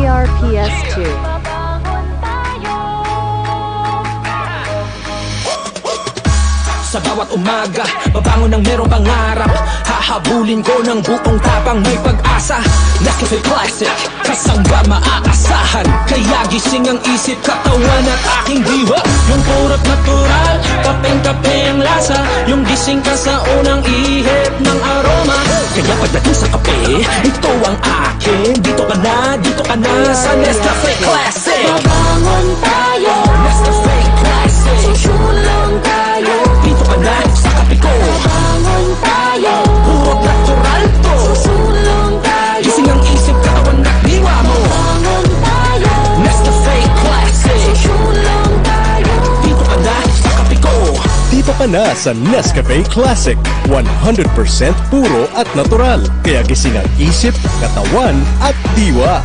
ARPS2. Sa bawat umaga, babangon ng merong pangarap. Hahabulin ko ng buong tapang may pag-asa. Nescafe Classic, kasangga maaasahan. Kaya gising ang isip, katawan at aking diwa. Yung purot natural, kapeng-kape ang lasa. Yung gising ka sa unang ihip ng aroma. Kaya pagdating sa kape, ito ang akin. Dito ka na sa Nescafe Classic. Babangon tayo, Nescafe Classic, susulong tayo. dito ka na sa kape ko. Babangon tayo, Purot natural to. susulong tayo. Gising ang isip, katawan at diwa mo. Babangon tayo, Nescafe Classic, susulong tayo. dito ka na sa kape ko. Dito ka na sa Nescafe Classic. 100% puro at natural. Kaya gising ang isip, katawan at diwa.